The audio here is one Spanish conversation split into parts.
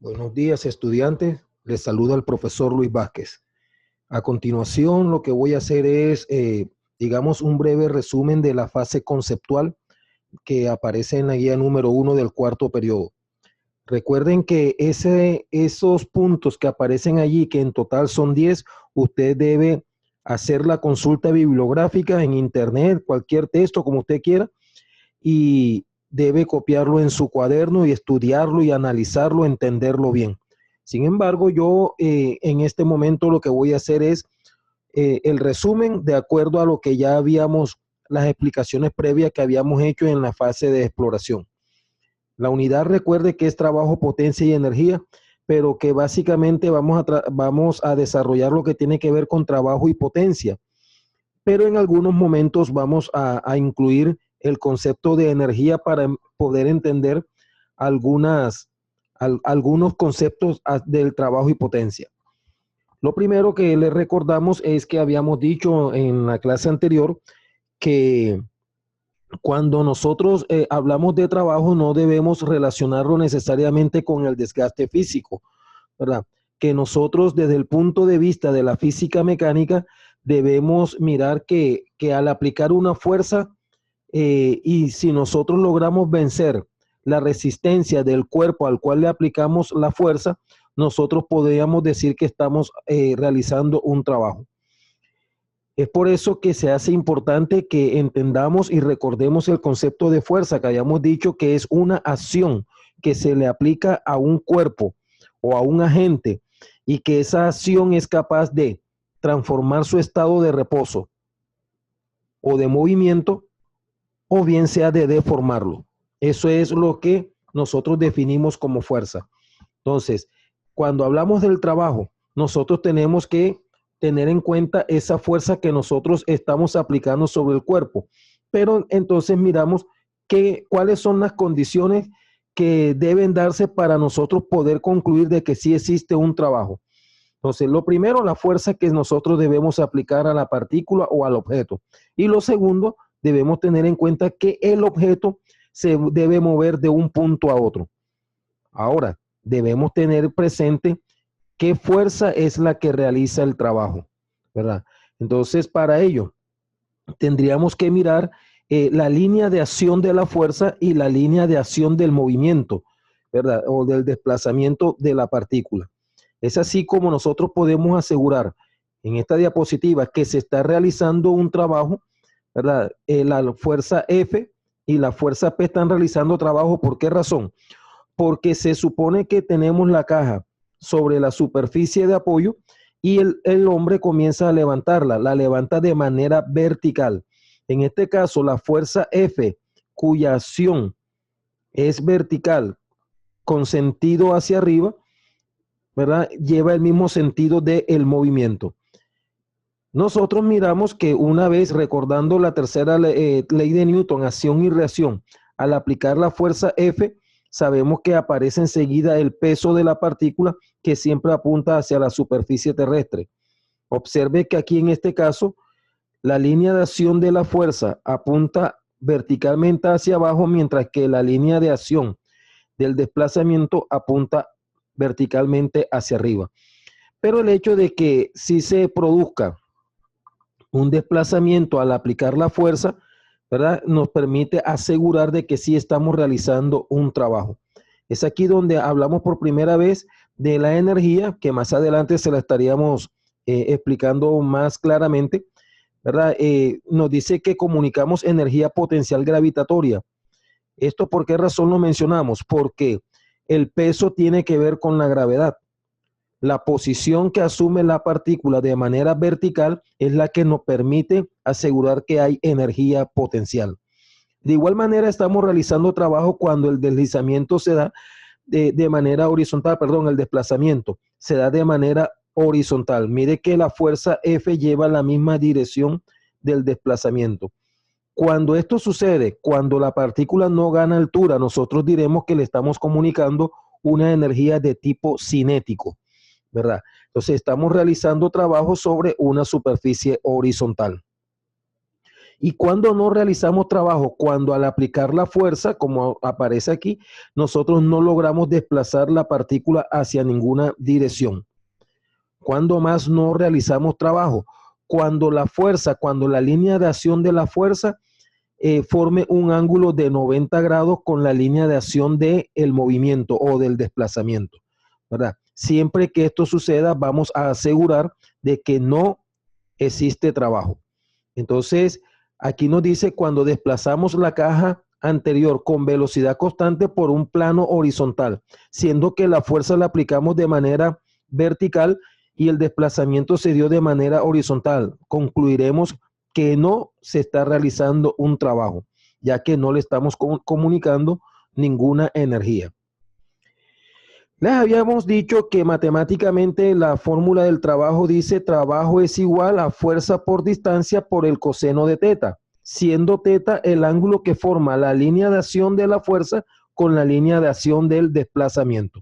Buenos días, estudiantes. Les saluda el profesor Luis Vázquez. A continuación, lo que voy a hacer es, digamos, un breve resumen de la fase conceptual que aparece en la guía número 1 del cuarto periodo. Recuerden que esos puntos que aparecen allí, que en total son 10, usted debe hacer la consulta bibliográfica en internet, cualquier texto como usted quiera, y debe copiarlo en su cuaderno y estudiarlo y analizarlo, entenderlo bien. Sin embargo, yo en este momento lo que voy a hacer es el resumen de acuerdo a lo que ya habíamos, las explicaciones previas que habíamos hecho en la fase de exploración. La unidad, recuerde que es trabajo, potencia y energía, pero que básicamente vamos a desarrollar lo que tiene que ver con trabajo y potencia. Pero en algunos momentos vamos a incluir el concepto de energía para poder entender algunos conceptos del trabajo y potencia. Lo primero que les recordamos es que habíamos dicho en la clase anterior que cuando nosotros hablamos de trabajo no debemos relacionarlo necesariamente con el desgaste físico, ¿verdad? Que nosotros desde el punto de vista de la física mecánica debemos mirar que al aplicar una fuerza y si nosotros logramos vencer la resistencia del cuerpo al cual le aplicamos la fuerza, nosotros podríamos decir que estamos realizando un trabajo. Es por eso que se hace importante que entendamos y recordemos el concepto de fuerza, que habíamos dicho que es una acción que se le aplica a un cuerpo o a un agente y que esa acción es capaz de transformar su estado de reposo o de movimiento o bien sea de deformarlo. Eso es lo que nosotros definimos como fuerza. Entonces, cuando hablamos del trabajo, nosotros tenemos que tener en cuenta esa fuerza que nosotros estamos aplicando sobre el cuerpo. Pero entonces miramos cuáles son las condiciones que deben darse para nosotros poder concluir de que sí existe un trabajo. Entonces, lo primero, la fuerza que nosotros debemos aplicar a la partícula o al objeto. Y lo segundo, debemos tener en cuenta que el objeto se debe mover de un punto a otro. Ahora, debemos tener presente qué fuerza es la que realiza el trabajo, ¿verdad? Entonces, para ello, tendríamos que mirar la línea de acción de la fuerza y la línea de acción del movimiento, ¿verdad? O del desplazamiento de la partícula. Es así como nosotros podemos asegurar en esta diapositiva que se está realizando un trabajo, ¿verdad? La fuerza F y la fuerza P están realizando trabajo. ¿Por qué razón? Porque se supone que tenemos la caja sobre la superficie de apoyo y el hombre comienza a levantarla, la levanta de manera vertical. En este caso, la fuerza F, cuya acción es vertical con sentido hacia arriba, ¿verdad? Lleva el mismo sentido del movimiento. Nosotros miramos que una vez, recordando la tercera ley de Newton, acción y reacción, al aplicar la fuerza F, sabemos que aparece enseguida el peso de la partícula que siempre apunta hacia la superficie terrestre. Observe que aquí en este caso, la línea de acción de la fuerza apunta verticalmente hacia abajo, mientras que la línea de acción del desplazamiento apunta verticalmente hacia arriba. Pero el hecho de que si se produzca un desplazamiento al aplicar la fuerza, ¿verdad? Nos permite asegurar de que sí estamos realizando un trabajo. Es aquí donde hablamos por primera vez de la energía, que más adelante se la estaríamos explicando más claramente, ¿verdad? Nos dice que comunicamos energía potencial gravitatoria. ¿Esto por qué razón lo mencionamos? Porque el peso tiene que ver con la gravedad. La posición que asume la partícula de manera vertical es la que nos permite asegurar que hay energía potencial. De igual manera estamos realizando trabajo cuando el deslizamiento se da de manera horizontal, perdón, el desplazamiento se da de manera horizontal. Mire que la fuerza F lleva la misma dirección del desplazamiento. Cuando esto sucede, cuando la partícula no gana altura, nosotros diremos que le estamos comunicando una energía de tipo cinético, ¿verdad? Entonces estamos realizando trabajo sobre una superficie horizontal. Y cuando no realizamos trabajo, cuando al aplicar la fuerza, como aparece aquí, nosotros no logramos desplazar la partícula hacia ninguna dirección. Cuando más no realizamos trabajo, cuando la fuerza, cuando la línea de acción de la fuerza forme un ángulo de 90 grados con la línea de acción del movimiento o del desplazamiento, ¿verdad? Siempre que esto suceda, vamos a asegurar de que no existe trabajo. Entonces, aquí nos dice cuando desplazamos la caja anterior con velocidad constante por un plano horizontal, siendo que la fuerza la aplicamos de manera vertical y el desplazamiento se dio de manera horizontal. Concluiremos que no se está realizando un trabajo, ya que no le estamos comunicando ninguna energía. Les habíamos dicho que matemáticamente la fórmula del trabajo dice trabajo es igual a fuerza por distancia por el coseno de teta, siendo teta el ángulo que forma la línea de acción de la fuerza con la línea de acción del desplazamiento.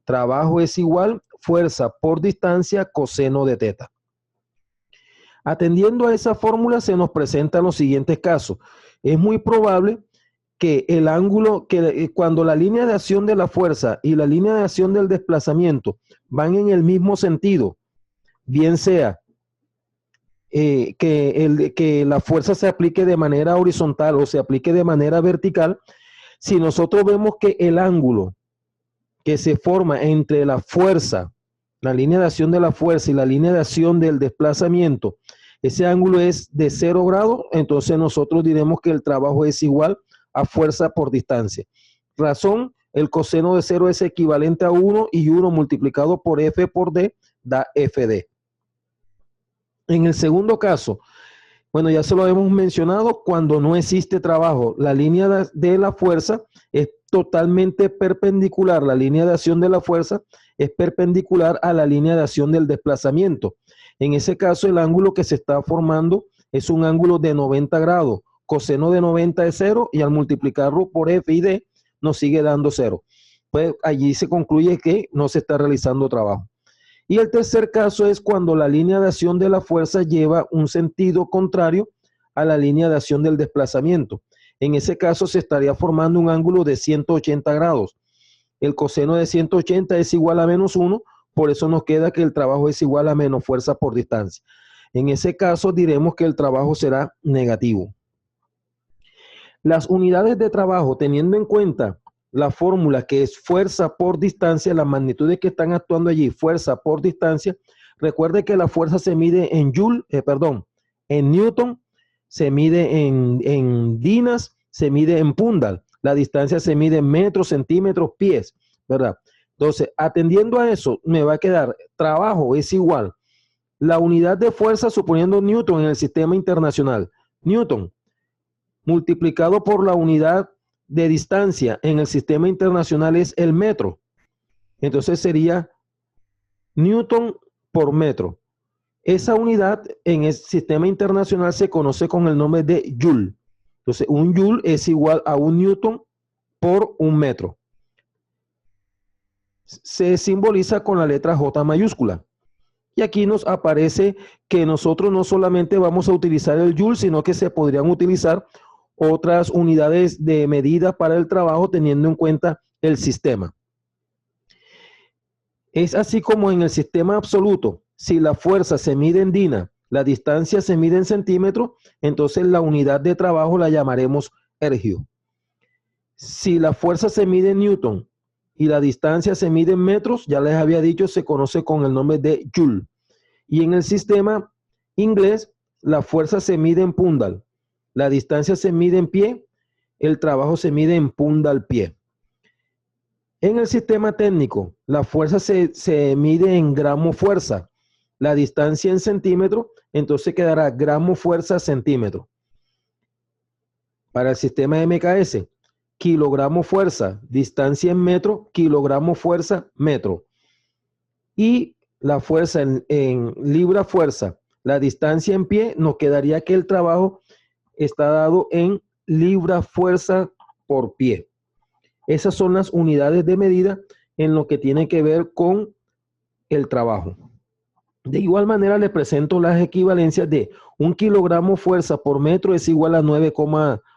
Trabajo es igual fuerza por distancia coseno de teta. Atendiendo a esa fórmula se nos presentan los siguientes casos. Es muy probable que el ángulo, que cuando la línea de acción de la fuerza y la línea de acción del desplazamiento van en el mismo sentido, bien sea que la fuerza se aplique de manera horizontal o se aplique de manera vertical, si nosotros vemos que el ángulo que se forma entre la fuerza, la línea de acción de la fuerza y la línea de acción del desplazamiento, ese ángulo es de 0 grados, entonces nosotros diremos que el trabajo es igual a fuerza por distancia. Razón, el coseno de 0 es equivalente a 1 y 1 multiplicado por F por D da FD. En el segundo caso, bueno, ya se lo hemos mencionado, cuando no existe trabajo, la línea de la fuerza es totalmente perpendicular, la línea de acción de la fuerza es perpendicular a la línea de acción del desplazamiento. En ese caso, el ángulo que se está formando es un ángulo de 90 grados. Coseno de 90 es 0 y al multiplicarlo por F y D nos sigue dando 0. Pues allí se concluye que no se está realizando trabajo. Y el tercer caso es cuando la línea de acción de la fuerza lleva un sentido contrario a la línea de acción del desplazamiento. En ese caso se estaría formando un ángulo de 180 grados. El coseno de 180 es igual a menos 1, por eso nos queda que el trabajo es igual a menos fuerza por distancia. En ese caso diremos que el trabajo será negativo. Las unidades de trabajo, teniendo en cuenta la fórmula que es fuerza por distancia, las magnitudes que están actuando allí, fuerza por distancia, recuerde que la fuerza se mide en Joule, en Newton, se mide en dinas, se mide en pundal, la distancia se mide en metros, centímetros, pies, ¿verdad? Entonces, atendiendo a eso, me va a quedar trabajo es igual. La unidad de fuerza, suponiendo Newton en el sistema internacional, Newton, multiplicado por la unidad de distancia en el sistema internacional es el metro. Entonces sería Newton por metro. Esa unidad en el sistema internacional se conoce con el nombre de Joule. Entonces un Joule es igual a un Newton por un metro. Se simboliza con la letra J mayúscula. Y aquí nos aparece que nosotros no solamente vamos a utilizar el Joule, sino que se podrían utilizar otras unidades de medida para el trabajo teniendo en cuenta el sistema. Es así como en el sistema absoluto, si la fuerza se mide en dina, la distancia se mide en centímetros, entonces la unidad de trabajo la llamaremos ergio. Si la fuerza se mide en newton y la distancia se mide en metros, ya les había dicho, se conoce con el nombre de joule. Y en el sistema inglés, la fuerza se mide en pundal. La distancia se mide en pie, el trabajo se mide en pundal pie. En el sistema técnico, la fuerza se mide en gramo fuerza, la distancia en centímetro, entonces quedará gramo fuerza centímetro. Para el sistema MKS, kilogramo fuerza, distancia en metro, kilogramo fuerza, metro. Y la fuerza en libra fuerza, la distancia en pie, nos quedaría que el trabajo está dado en libra fuerza por pie. Esas son las unidades de medida en lo que tiene que ver con el trabajo. De igual manera le presento las equivalencias de 1 kilogramo fuerza por metro es igual a 9,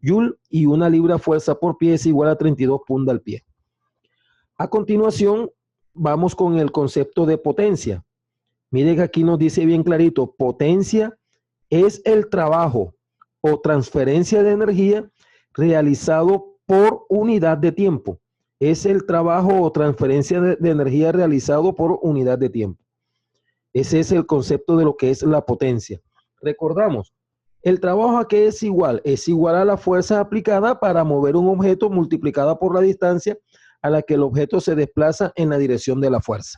joule y 1 libra fuerza por pie es igual a 32 puntas al pie. A continuación, vamos con el concepto de potencia. Mire que aquí nos dice bien clarito, potencia es el trabajo o transferencia de energía realizado por unidad de tiempo. Es el trabajo o transferencia de energía realizado por unidad de tiempo. Ese es el concepto de lo que es la potencia. Recordamos, el trabajo a qué es igual a la fuerza aplicada para mover un objeto multiplicada por la distancia a la que el objeto se desplaza en la dirección de la fuerza.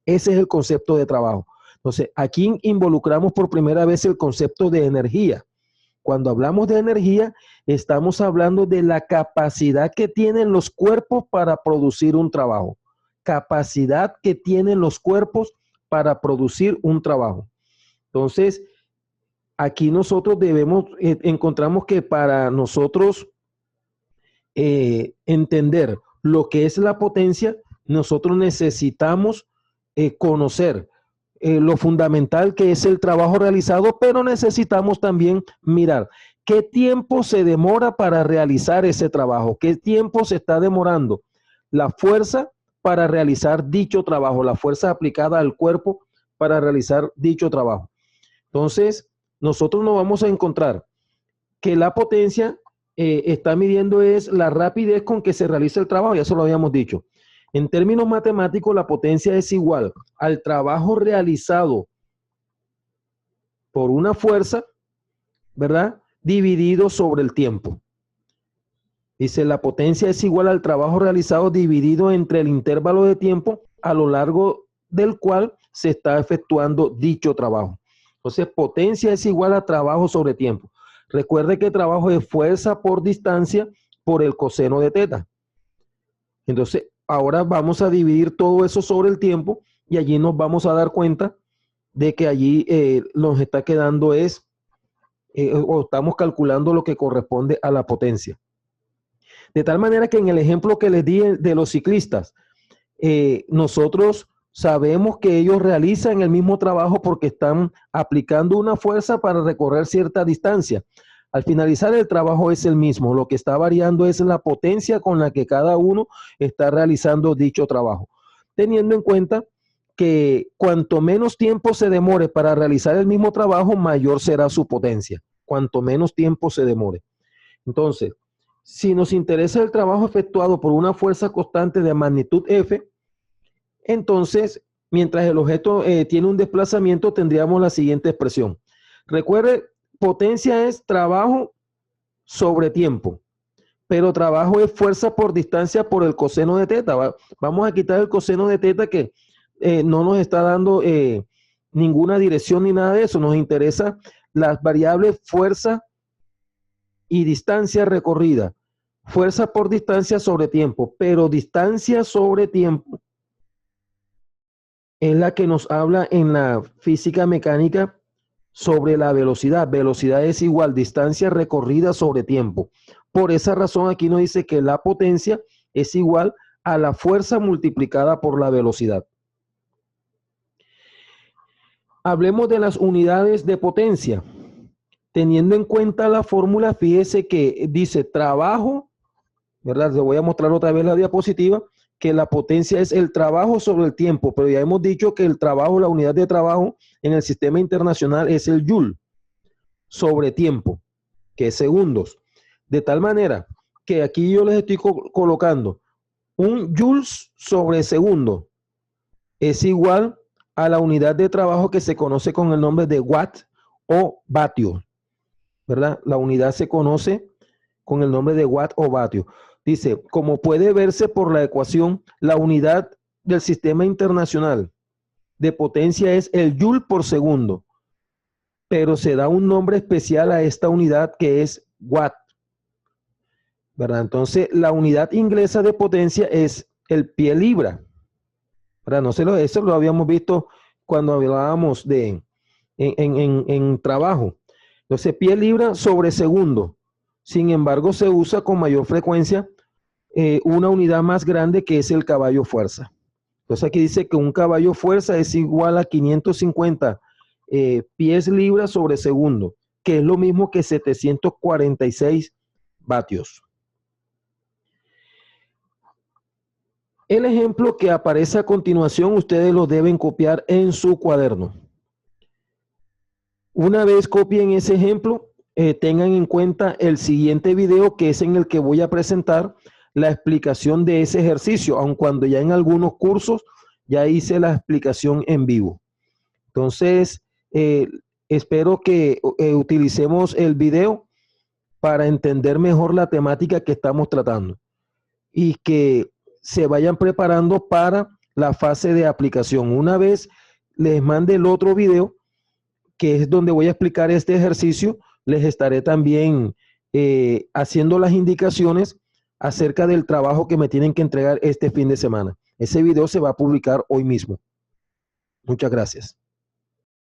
Ese es el concepto de trabajo. Entonces, aquí involucramos por primera vez el concepto de energía. Cuando hablamos de energía, estamos hablando de la capacidad que tienen los cuerpos para producir un trabajo. Capacidad que tienen los cuerpos para producir un trabajo. Entonces, aquí nosotros encontramos que para nosotros entender lo que es la potencia, nosotros necesitamos conocer lo fundamental que es el trabajo realizado, pero necesitamos también mirar qué tiempo se demora para realizar ese trabajo, qué tiempo se está demorando la fuerza para realizar dicho trabajo, la fuerza aplicada al cuerpo para realizar dicho trabajo. Entonces, nosotros nos vamos a encontrar que la potencia está midiendo es la rapidez con que se realiza el trabajo, ya eso lo habíamos dicho. En términos matemáticos, la potencia es igual al trabajo realizado por una fuerza, ¿verdad? Dividido sobre el tiempo. Dice, la potencia es igual al trabajo realizado dividido entre el intervalo de tiempo a lo largo del cual se está efectuando dicho trabajo. Entonces, potencia es igual a trabajo sobre tiempo. Recuerde que trabajo es fuerza por distancia por el coseno de teta. Entonces, ahora vamos a dividir todo eso sobre el tiempo y allí nos vamos a dar cuenta de que allí nos está quedando o estamos calculando lo que corresponde a la potencia. De tal manera que en el ejemplo que les di de los ciclistas, nosotros sabemos que ellos realizan el mismo trabajo porque están aplicando una fuerza para recorrer cierta distancia. Al finalizar el trabajo es el mismo, lo que está variando es la potencia con la que cada uno está realizando dicho trabajo, teniendo en cuenta que cuanto menos tiempo se demore para realizar el mismo trabajo, mayor será su potencia, cuanto menos tiempo se demore. Entonces, si nos interesa el trabajo efectuado por una fuerza constante de magnitud F, entonces, mientras el objeto tiene un desplazamiento, tendríamos la siguiente expresión. Recuerde, potencia es trabajo sobre tiempo, pero trabajo es fuerza por distancia por el coseno de teta. Vamos a quitar el coseno de teta que no nos está dando ninguna dirección ni nada de eso. Nos interesa las variables fuerza y distancia recorrida. Fuerza por distancia sobre tiempo, pero distancia sobre tiempo es la que nos habla en la física mecánica sobre la velocidad. Velocidad es igual distancia recorrida sobre tiempo. Por esa razón aquí nos dice que la potencia es igual a la fuerza multiplicada por la velocidad. Hablemos de las unidades de potencia. Teniendo en cuenta la fórmula, fíjese que dice trabajo, ¿verdad? Les voy a mostrar otra vez la diapositiva, que la potencia es el trabajo sobre el tiempo, pero ya hemos dicho que el trabajo, la unidad de trabajo en el sistema internacional es el joule sobre tiempo, que es segundos. De tal manera que aquí yo les estoy colocando un joules sobre segundo es igual a la unidad de trabajo que se conoce con el nombre de watt o vatio, ¿verdad? La unidad se conoce con el nombre de watt o vatio. Dice, como puede verse por la ecuación, la unidad del sistema internacional de potencia es el joule por segundo, pero se da un nombre especial a esta unidad que es watt, ¿verdad? Entonces, la unidad inglesa de potencia es el pie libra, ¿verdad? No sé, eso lo habíamos visto cuando hablábamos de en trabajo. Entonces, pie libra sobre segundo. Sin embargo, se usa con mayor frecuencia una unidad más grande que es el caballo fuerza. Entonces aquí dice que un caballo fuerza es igual a 550 pies libras sobre segundo, que es lo mismo que 746 vatios. El ejemplo que aparece a continuación, ustedes lo deben copiar en su cuaderno. Una vez copien ese ejemplo, tengan en cuenta el siguiente video, que es en el que voy a presentar la explicación de ese ejercicio, aun cuando ya en algunos cursos ya hice la explicación en vivo. Entonces, espero que utilicemos el video para entender mejor la temática que estamos tratando y que se vayan preparando para la fase de aplicación. Una vez les mande el otro video, que es donde voy a explicar este ejercicio, les estaré también haciendo las indicaciones acerca del trabajo que me tienen que entregar este fin de semana. Ese video se va a publicar hoy mismo. Muchas gracias.